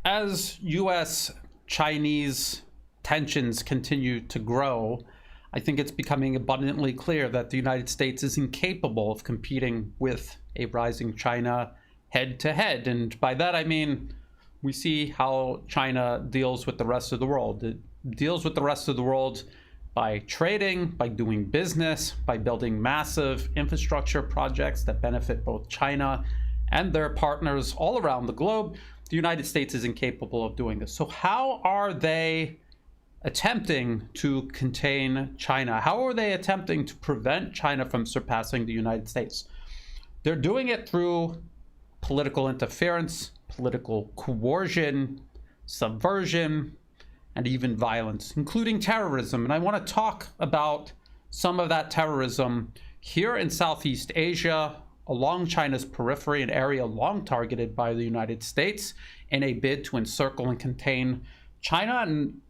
as U.S.-Chinese tensions continue to grow, I think it's becoming abundantly clear that the United States is incapable of competing with a rising China head-to-head. And by that, I mean, we see how China deals with the rest of the world. It deals with the rest of the world by trading, by doing business, by building massive infrastructure projects that benefit both China and their partners all around the globe. The United States is incapable of doing this. So how are they attempting to contain China? How are they attempting to prevent China from surpassing the United States? They're doing it through political interference, political coercion, subversion, and even violence, including terrorism. And I want to talk about some of that terrorism here in Southeast Asia, along China's periphery, an area long targeted by the United States in a bid to encircle and contain China. And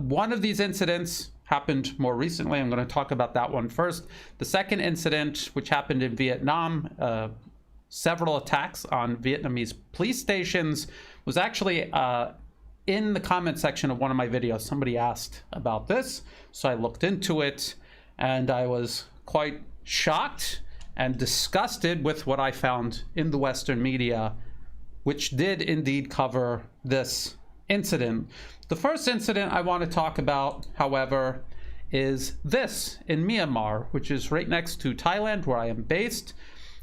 one of these incidents happened more recently. I'm going to talk about that one first. The second incident, which happened in Vietnam, several attacks on Vietnamese police stations, was actually in the comment section of one of my videos. Somebody asked about this, so I looked into it, and I was quite shocked and disgusted with what I found in the Western media, which did indeed cover this incident. The first incident I want to talk about, however, is this in Myanmar, which is right next to Thailand, where I am based.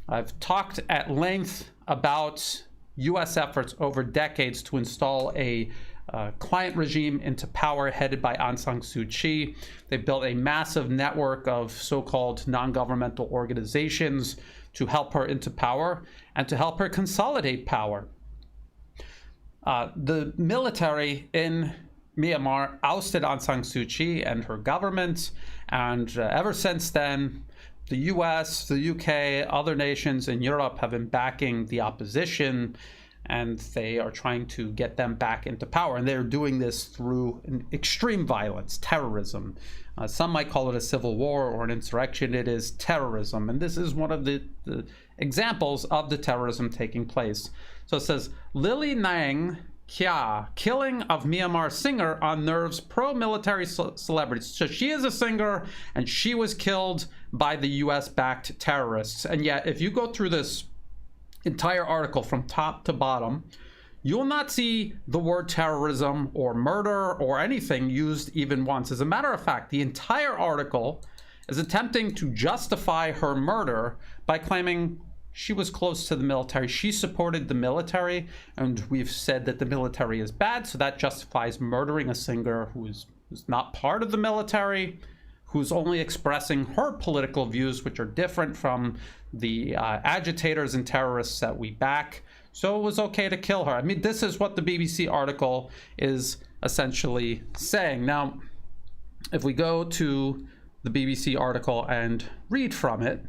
I've talked at length about US efforts over decades to install a client regime into power headed by Aung San Suu Kyi. They built a massive network of so-called non-governmental organizations to help her into power and to help her consolidate power. The military in Myanmar ousted Aung San Suu Kyi and her government, and ever since then, the US, the UK, other nations in Europe have been backing the opposition, and they are trying to get them back into power. And they're doing this through extreme violence, terrorism. Some might call it a civil war or an insurrection. It is terrorism. And this is one of the examples of the terrorism taking place. So it says, Lily Nang Kya, killing of Myanmar singer unnerves pro-military celebrities. So she is a singer, and she was killed by the US-backed terrorists. And yet, if you go through this entire article from top to bottom, you will not see the word terrorism or murder or anything used even once. As a matter of fact, the entire article is attempting to justify her murder by claiming she was close to the military. She supported the military, and we've said that the military is bad, so that justifies murdering a singer who's not part of the military, who's only expressing her political views, which are different from the agitators and terrorists that we back. So it was okay to kill her. I mean, this is what the BBC article is essentially saying. Now, if we go to the BBC article and read from it,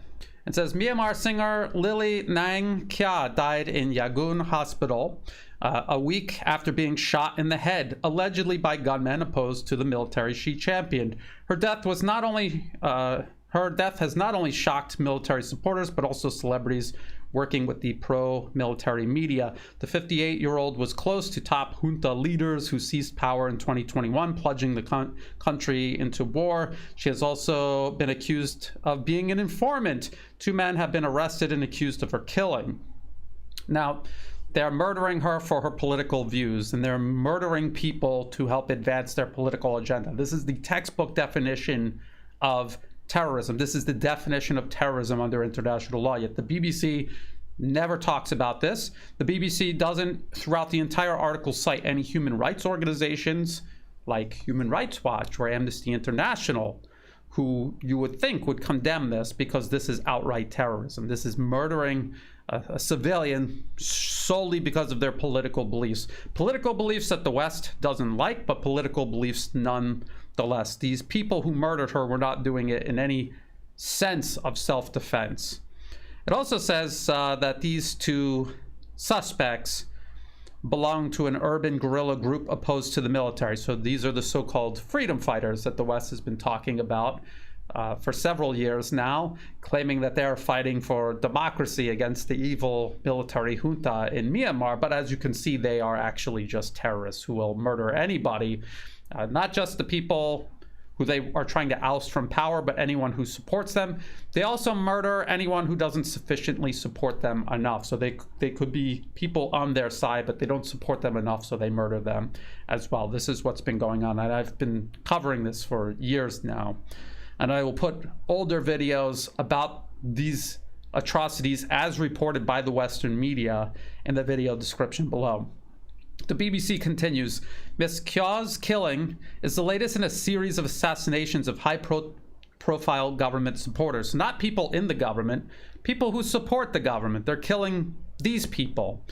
it says, Myanmar singer Lily Nang Kya died in Yangon Hospital a week after being shot in the head, allegedly by gunmen opposed to the military she championed. Her death has not only shocked military supporters, but also celebrities working with the pro-military media. The 58-year-old was close to top junta leaders who seized power in 2021, plunging the country into war. She has also been accused of being an informant. 2 men have been arrested and accused of her killing. Now, they're murdering her for her political views, and they're murdering people to help advance their political agenda. This is the textbook definition of terrorism. This is the definition of terrorism under international law, yet the BBC never talks about this. The BBC doesn't, throughout the entire article, cite any human rights organizations like Human Rights Watch or Amnesty International, who you would think would condemn this, because this is outright terrorism. This is murdering a civilian solely because of their political beliefs. Political beliefs that the West doesn't like, but political beliefs nonetheless. These people who murdered her were not doing it in any sense of self-defense. It also says that these 2 suspects belong to an urban guerrilla group opposed to the military. So these are the so-called freedom fighters that the West has been talking about for several years now, claiming that they're fighting for democracy against the evil military junta in Myanmar. But as you can see, they are actually just terrorists who will murder anybody, not just the people who they are trying to oust from power, but anyone who supports them. They also murder anyone who doesn't sufficiently support them enough. So they could be people on their side, but they don't support them enough, so they murder them as well. This is what's been going on, and I've been covering this for years now. And I will put older videos about these atrocities as reported by the Western media in the video description below. The BBC continues, Ms. Kya's killing is the latest in a series of assassinations of high-profile government supporters. Not people in the government, people who support the government. They're killing these people.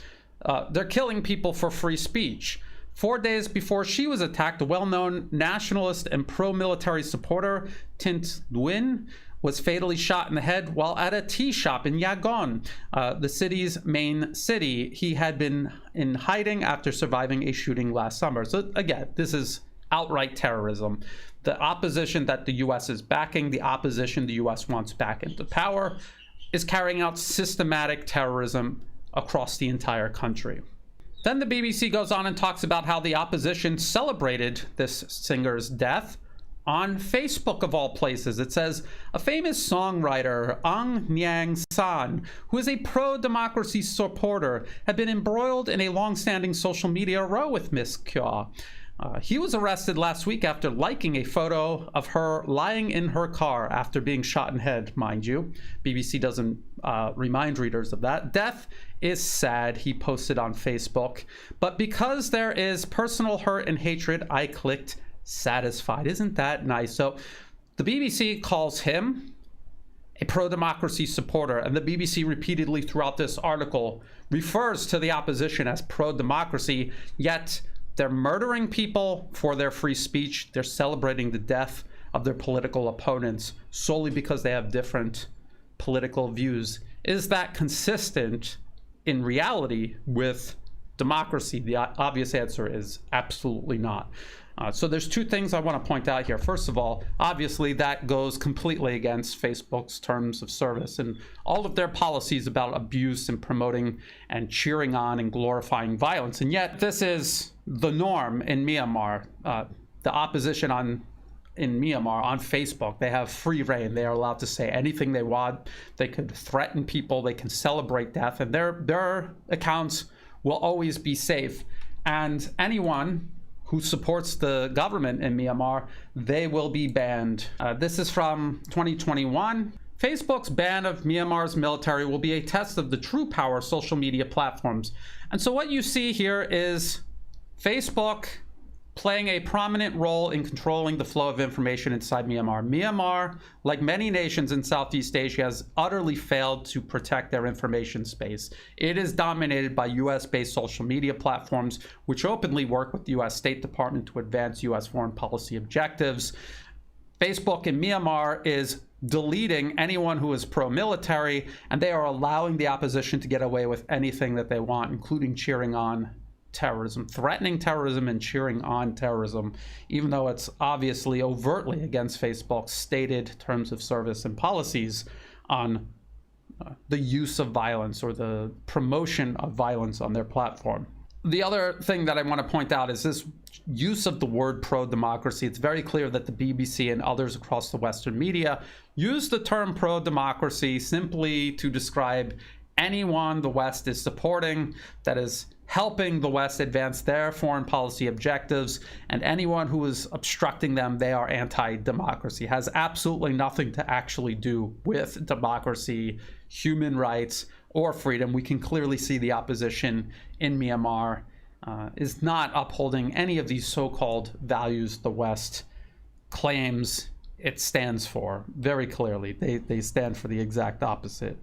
They're killing people for free speech. 4 days before she was attacked, a well-known nationalist and pro-military supporter, Tint Nguyen, was fatally shot in the head while at a tea shop in Yangon, the city's main city. He had been in hiding after surviving a shooting last summer. So again, this is outright terrorism. The opposition that the US is backing, the opposition the US wants back into power, is carrying out systematic terrorism across the entire country. Then the BBC goes on and talks about how the opposition celebrated this singer's death on Facebook, of all places. It says, a famous songwriter, Aung San, who is a pro-democracy supporter, had been embroiled in a long-standing social media row with Ms. Kya. He was arrested last week after liking a photo of her lying in her car after being shot in the head, mind you. BBC doesn't remind readers of that. Death is sad, he posted on Facebook. But because there is personal hurt and hatred, I clicked satisfied. Isn't that nice? So the BBC calls him a pro-democracy supporter, and the BBC repeatedly throughout this article refers to the opposition as pro-democracy, yet they're murdering people for their free speech. They're celebrating the death of their political opponents solely because they have different political views. Is that consistent in reality with democracy? The obvious answer is absolutely not. So there's two things I want to point out here. First of all, obviously that goes completely against Facebook's terms of service and all of their policies about abuse and promoting and cheering on and glorifying violence. And yet this is the norm in Myanmar. The opposition in Myanmar on Facebook, they have free reign. They are allowed to say anything they want. They could threaten people. They can celebrate death, and their accounts will always be safe. And anyone who supports the government in Myanmar, they will be banned. This is from 2021. Facebook's ban of Myanmar's military will be a test of the true power of social media platforms. And so what you see here is Facebook playing a prominent role in controlling the flow of information inside Myanmar. Myanmar, like many nations in Southeast Asia, has utterly failed to protect their information space. It is dominated by US-based social media platforms, which openly work with the US State Department to advance US foreign policy objectives. Facebook in Myanmar is deleting anyone who is pro-military, and they are allowing the opposition to get away with anything that they want, including cheering on terrorism, threatening terrorism and cheering on terrorism, even though it's obviously overtly against Facebook's stated terms of service and policies on the use of violence or the promotion of violence on their platform. The other thing that I want to point out is this use of the word pro-democracy. It's very clear that the BBC and others across the Western media use the term pro-democracy simply to describe anyone the West is supporting that is helping the West advance their foreign policy objectives, and anyone who is obstructing them, they are anti-democracy. Has absolutely nothing to actually do with democracy, human rights, or freedom. We can clearly see the opposition in Myanmar is not upholding any of these so-called values the West claims it stands for. Very clearly, they stand for the exact opposite.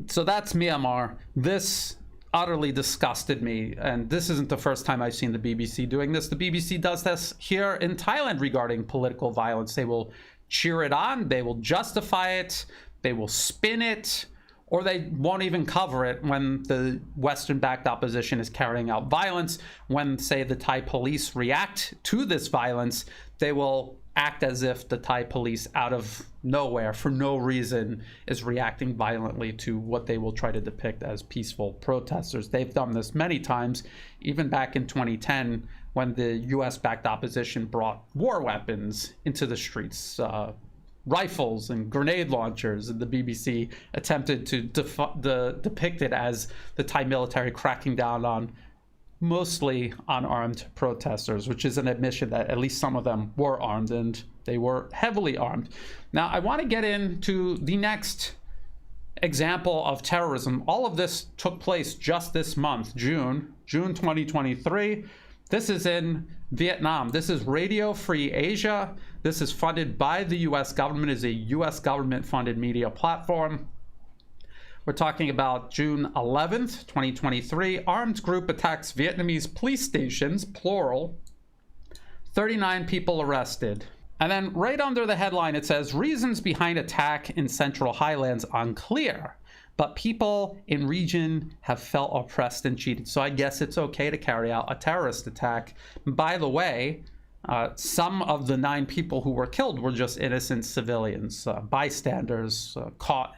So that's Myanmar. This utterly disgusted me, and this isn't the first time I've seen the BBC doing this. The BBC does this here in Thailand regarding political violence. They will cheer it on, they will justify it, they will spin it, or they won't even cover it when the Western-backed opposition is carrying out violence. When, say, the Thai police react to this violence, they will act as if the Thai police, out of nowhere, for no reason, is reacting violently to what they will try to depict as peaceful protesters. They've done this many times, even back in 2010, when the US-backed opposition brought war weapons into the streets, rifles and grenade launchers, and the BBC attempted to depict it as the Thai military cracking down on mostly unarmed protesters, which is an admission that at least some of them were armed, and they were heavily armed. Now, I want to get into the next example of terrorism. All of this took place just this month, June 2023. This is in Vietnam. This is Radio Free Asia. This is funded by the US government, is a US government-funded media platform. We're talking about June 11th, 2023. Armed group attacks Vietnamese police stations, plural. 39 people arrested. And then right under the headline, it says, reasons behind attack in Central Highlands unclear, but people in region have felt oppressed and cheated. So I guess it's okay to carry out a terrorist attack. By the way, some of the 9 people who were killed were just innocent civilians, bystanders caught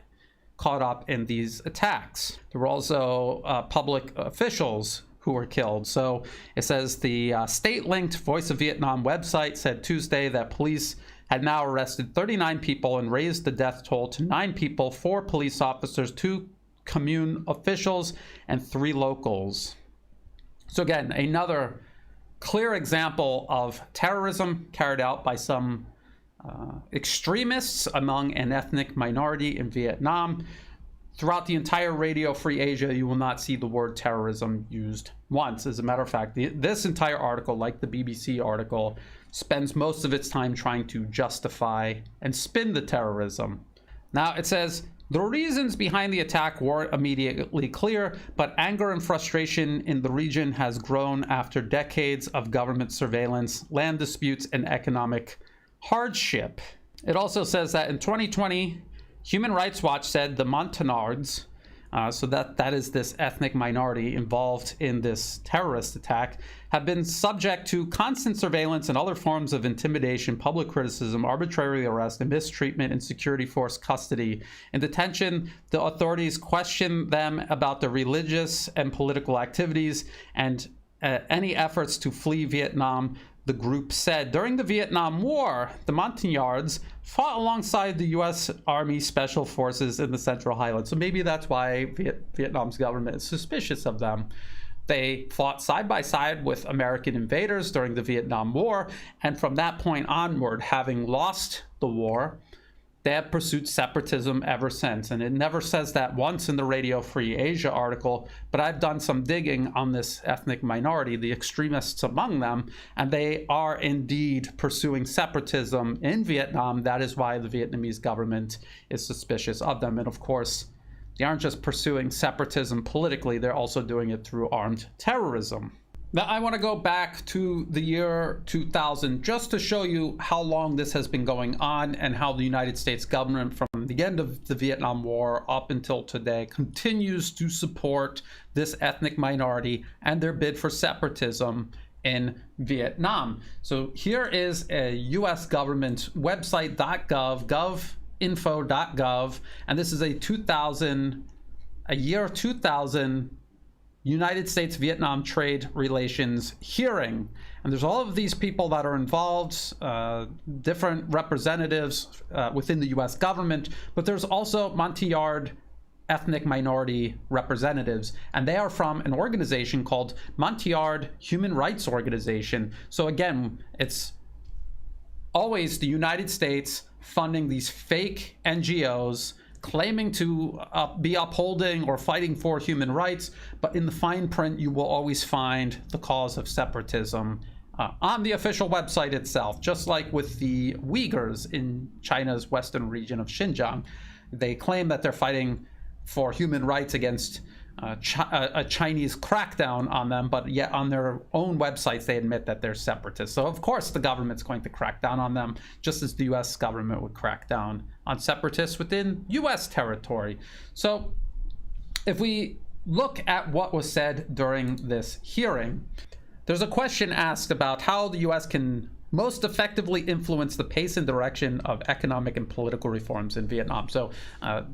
up in these attacks. There were also public officials who were killed. So it says the state-linked Voice of Vietnam website said Tuesday that police had now arrested 39 people and raised the death toll to 9 people, 4 police officers, 2 commune officials, and 3 locals. So again, another clear example of terrorism carried out by some extremists among an ethnic minority in Vietnam. Throughout the entire Radio Free Asia, you will not see the word terrorism used once. As a matter of fact, this entire article, like the BBC article, spends most of its time trying to justify and spin the terrorism. Now, it says, the reasons behind the attack weren't immediately clear, but anger and frustration in the region has grown after decades of government surveillance, land disputes, and economic hardship. It also says that in 2020, Human Rights Watch said the Montagnards, so that is this ethnic minority involved in this terrorist attack, have been subject to constant surveillance and other forms of intimidation, public criticism, arbitrary arrest, and mistreatment in security force custody. In detention, the authorities question them about their religious and political activities and any efforts to flee Vietnam. The group said during the Vietnam War, the Montagnards fought alongside the U.S. Army Special Forces in the Central Highlands. So maybe that's why Vietnam's government is suspicious of them. They fought side by side with American invaders during the Vietnam War, and from that point onward, having lost the war, they have pursued separatism ever since. And it never says that once in the Radio Free Asia article, but I've done some digging on this ethnic minority, the extremists among them, and they are indeed pursuing separatism in Vietnam. That is why the Vietnamese government is suspicious of them. And of course, they aren't just pursuing separatism politically, they're also doing it through armed terrorism. Now, I want to go back to the year 2000 just to show you how long this has been going on and how the United States government, from the end of the Vietnam War up until today, continues to support this ethnic minority and their bid for separatism in Vietnam. So here is a US government website, govinfo.gov, and this is a year 2000 United States-Vietnam trade relations hearing. And there's all of these people that are involved, different representatives within the US government, but there's also Montagnard ethnic minority representatives, and they are from an organization called Montagnard Human Rights Organization. So again, it's always the United States funding these fake NGOs claiming to be upholding or fighting for human rights, but in the fine print, you will always find the cause of separatism on the official website itself, just like with the Uyghurs in China's western region of Xinjiang. They claim that they're fighting for human rights against a Chinese crackdown on them, but yet on their own websites they admit that they're separatists. So of course the government's going to crack down on them, just as the US government would crack down on separatists within US territory. So if we look at what was said during this hearing, there's a question asked about how the US can most effectively influence the pace and direction of economic and political reforms in Vietnam. So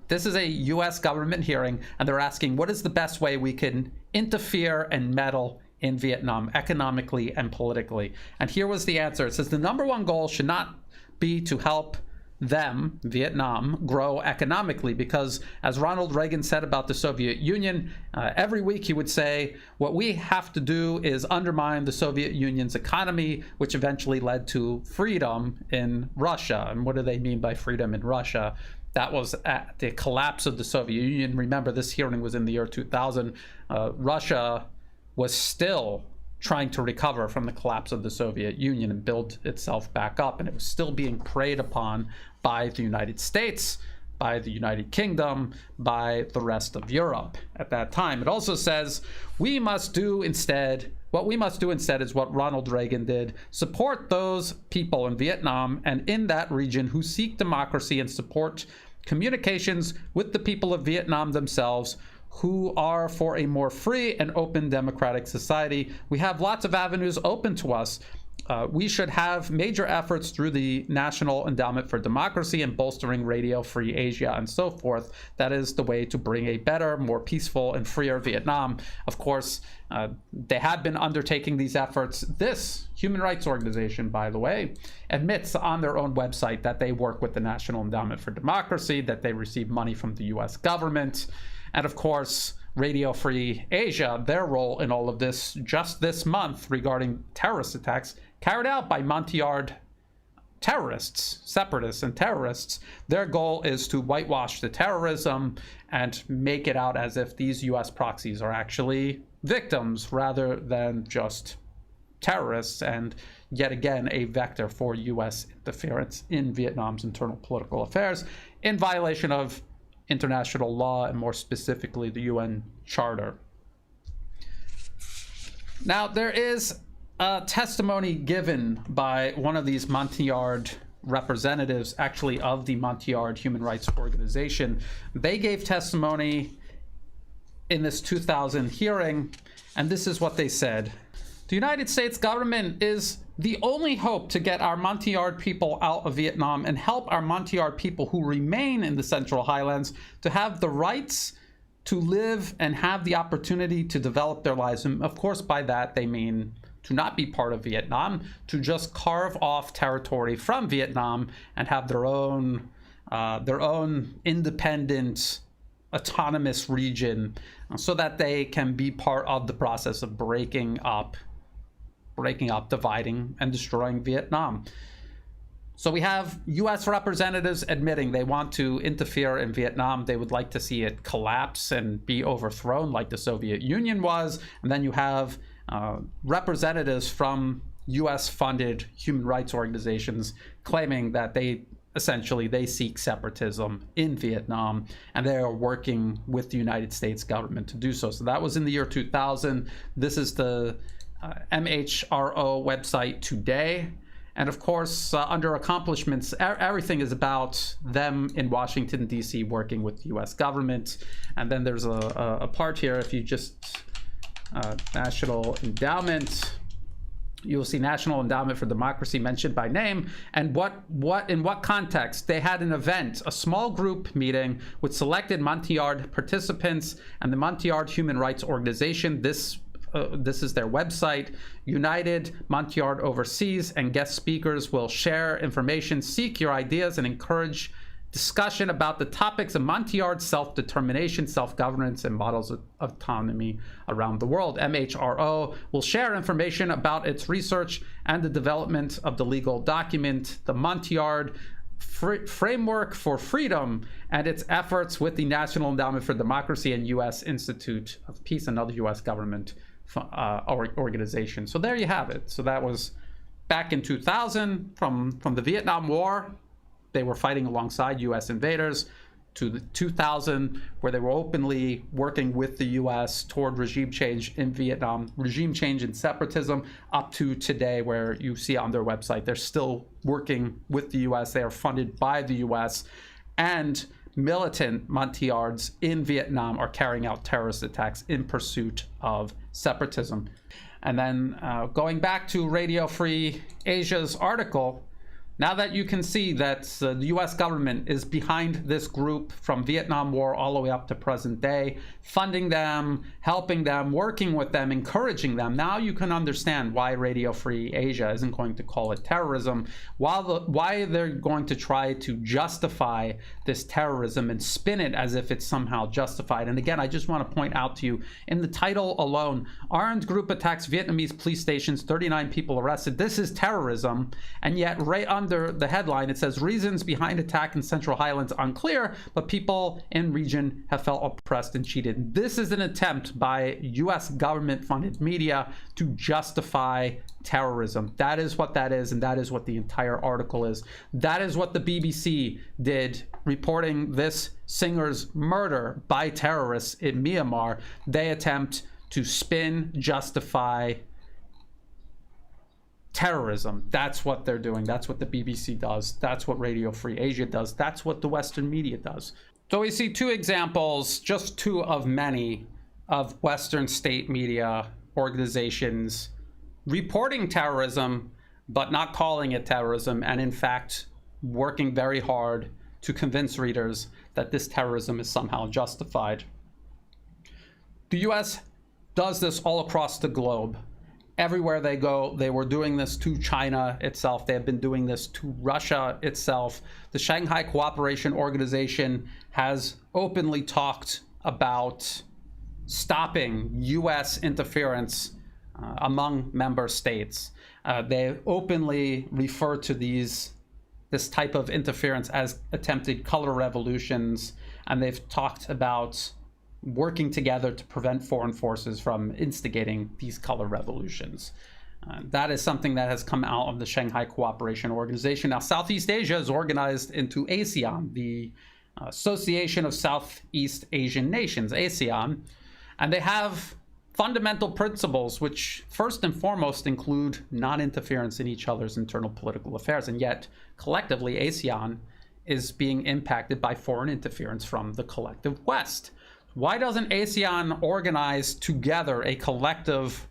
this is a U.S. government hearing, and they're asking, what is the best way we can interfere and meddle in Vietnam economically and politically? And here was the answer. It says the number one goal should not be to help them, Vietnam, grow economically, because as Ronald Reagan said about the Soviet Union, every week he would say, what we have to do is undermine the Soviet Union's economy, which eventually led to freedom in Russia. And what do they mean by freedom in Russia? That was at the collapse of the Soviet Union. Remember, this hearing was in the year 2000. Russia was still trying to recover from the collapse of the Soviet Union and build itself back up. And it was still being preyed upon by the United States, by the United Kingdom, by the rest of Europe at that time. It also says what we must do instead is what Ronald Reagan did: support those people in Vietnam and in that region who seek democracy, and support communications with the people of Vietnam themselves, who are for a more free and open democratic society. We have lots of avenues open to us. We should have major efforts through the National Endowment for Democracy and bolstering Radio Free Asia and so forth. That is the way to bring a better, more peaceful and freer Vietnam. Of course, they have been undertaking these efforts. This human rights organization, by the way, admits on their own website that they work with the National Endowment for Democracy, that they receive money from the US government. And of course, Radio Free Asia, their role in all of this just this month regarding terrorist attacks carried out by Montyard terrorists, separatists and terrorists. Their goal is to whitewash the terrorism and make it out as if these US proxies are actually victims rather than just terrorists, and yet again a vector for US interference in Vietnam's internal political affairs in violation of international law, and more specifically the UN Charter. Now, there is a testimony given by one of these Montyard representatives, actually of the Montyard Human Rights Organization. They gave testimony in this 2000 hearing, and this is what they said. The United States government is the only hope to get our Montyard people out of Vietnam and help our Montyard people who remain in the Central Highlands to have the rights to live and have the opportunity to develop their lives. And of course, by that, they mean to not be part of Vietnam, to just carve off territory from Vietnam and have their own independent, autonomous region, so that they can be part of the process of breaking up, dividing, and destroying Vietnam. So we have US representatives admitting they want to interfere in Vietnam. They would like to see it collapse and be overthrown like the Soviet Union was. And then you have representatives from US-funded human rights organizations claiming that they seek separatism in Vietnam, and they are working with the United States government to do so. So that was in the year 2000. This is the MHRO website today. And of course, under accomplishments, everything is about them in Washington, D.C. working with the U.S. government. And then there's a part here, if you just, National Endowment, you'll see National Endowment for Democracy mentioned by name, and in what context. They had an event, a small group meeting with selected Montyard participants and the Montyard Human Rights Organization. This is their website. United Montyard Overseas and guest speakers will share information, seek your ideas, and encourage discussion about the topics of Montyard self-determination, self-governance, and models of autonomy around the world. MHRO will share information about its research and the development of the legal document, the Montyard Framework for Freedom, and its efforts with the National Endowment for Democracy and U.S. Institute of Peace and other U.S. government organizations. So there you have it. So that was back in 2000, from the Vietnam War. They were fighting alongside U.S. invaders, to the 2000, where they were openly working with the U.S. toward regime change in Vietnam, regime change and separatism, up to today, where you see on their website, they're still working with the U.S. They are funded by the U.S. And militant Montyards in Vietnam are carrying out terrorist attacks in pursuit of separatism. And then going back to Radio Free Asia's article, now that you can see that the US government is behind this group from Vietnam War all the way up to present day, funding them, helping them, working with them, encouraging them, now you can understand why Radio Free Asia isn't going to call it terrorism, why they're going to try to justify this terrorism and spin it as if it's somehow justified. And again, I just want to point out to you, in the title alone, armed group attacks Vietnamese police stations, 39 people arrested. This is terrorism, and yet right under the headline, it says reasons behind attack in Central Highlands unclear, but people in region have felt oppressed and cheated. This is an attempt by US government-funded media to justify terrorism. That is what that is, and that is what the entire article is. That is what the BBC did, reporting this singer's murder by terrorists in Myanmar. They attempt to spin, justify terrorism. That's what they're doing. That's what the BBC does. That's what Radio Free Asia does. That's what the Western media does. So we see two examples, just two of many, of Western state media organizations reporting terrorism, but not calling it terrorism, and in fact working very hard to convince readers that this terrorism is somehow justified. The US does this all across the globe. Everywhere they go, they were doing this to China itself. They have been doing this to Russia itself. The Shanghai Cooperation Organization has openly talked about stopping US interference among member states. They openly refer to this type of interference as attempted color revolutions, and they've talked about working together to prevent foreign forces from instigating these color revolutions. That is something that has come out of the Shanghai Cooperation Organization. Now, Southeast Asia is organized into ASEAN, the Association of Southeast Asian Nations, ASEAN, and they have fundamental principles which first and foremost include non-interference in each other's internal political affairs, and yet collectively ASEAN is being impacted by foreign interference from the collective West. Why doesn't ASEAN organize together a collective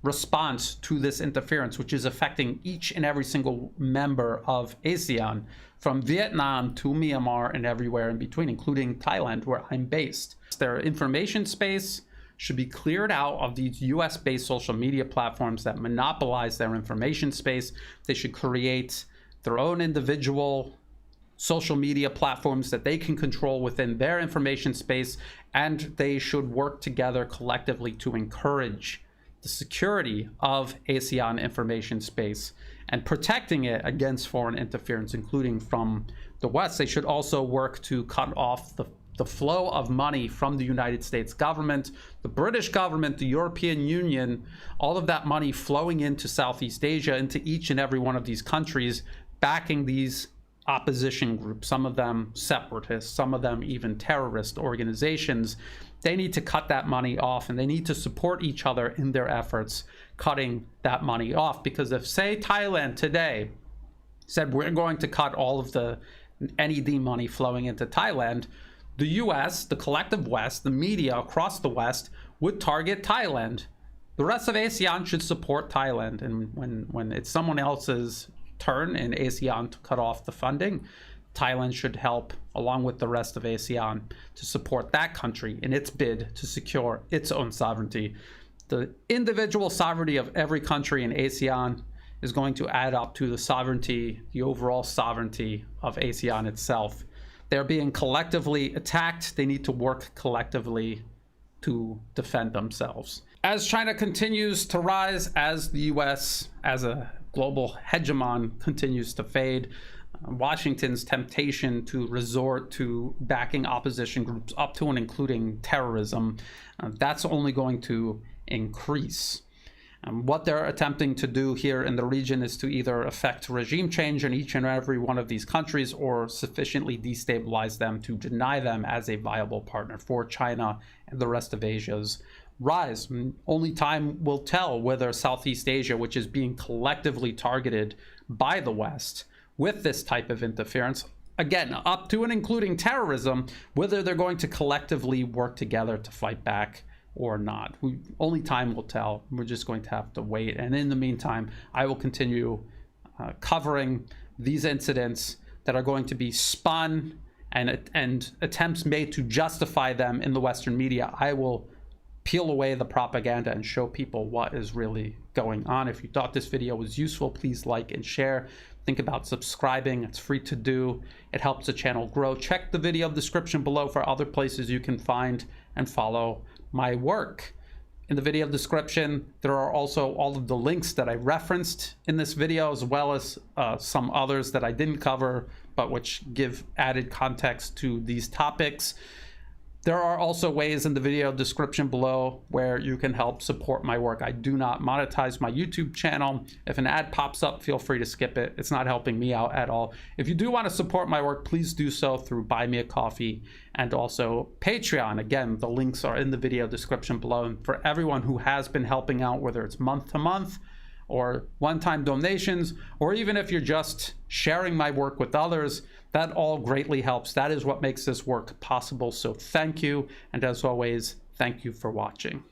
response to this interference, which is affecting each and every single member of ASEAN, from Vietnam to Myanmar and everywhere in between, including Thailand, where I'm based? Their information space should be cleared out of these US-based social media platforms that monopolize their information space. They should create their own individual social media platforms that they can control within their information space, and they should work together collectively to encourage the security of ASEAN information space and protecting it against foreign interference, including from the West. They should also work to cut off the flow of money from the United States government, the British government, the European Union, all of that money flowing into Southeast Asia, into each and every one of these countries, backing these opposition groups, some of them separatists, some of them even terrorist organizations. They need to cut that money off, and they need to support each other in their efforts cutting that money off. Because if, say, Thailand today said we're going to cut all of the NED money flowing into Thailand, the US, the collective West, the media across the West would target Thailand. The rest of ASEAN should support Thailand, and when it's someone else's turn in ASEAN to cut off the funding, Thailand should help, along with the rest of ASEAN, to support that country in its bid to secure its own sovereignty. The individual sovereignty of every country in ASEAN is going to add up to the sovereignty, the overall sovereignty of ASEAN itself. They're being collectively attacked. They need to work collectively to defend themselves. As China continues to rise, as the US as a global hegemon continues to fade, Washington's temptation to resort to backing opposition groups up to and including terrorism, that's only going to increase. What they're attempting to do here in the region is to either effect regime change in each and every one of these countries, or sufficiently destabilize them to deny them as a viable partner for China and the rest of Asia's rise. Only time will tell whether Southeast Asia, which is being collectively targeted by the West with this type of interference, again, up to and including terrorism, whether they're going to collectively work together to fight back or not. Only time will tell. We're just going to have to wait. And in the meantime, I will continue covering these incidents that are going to be spun and attempts made to justify them in the Western media. I will peel away the propaganda and show people what is really going on. If you thought this video was useful, please like and share. Think about subscribing. It's free to do. It helps the channel grow. Check the video description below for other places you can find and follow my work. In the video description, there are also all of the links that I referenced in this video, as well as some others that I didn't cover, but which give added context to these topics. There are also ways in the video description below where you can help support my work. I do not monetize my YouTube channel. If an ad pops up, feel free to skip it. It's not helping me out at all. If you do want to support my work, please do so through Buy Me a Coffee and also Patreon. Again, the links are in the video description below. And for everyone who has been helping out, whether it's month to month or one-time donations, or even if you're just sharing my work with others, that all greatly helps. That is what makes this work possible. So thank you. And as always, thank you for watching.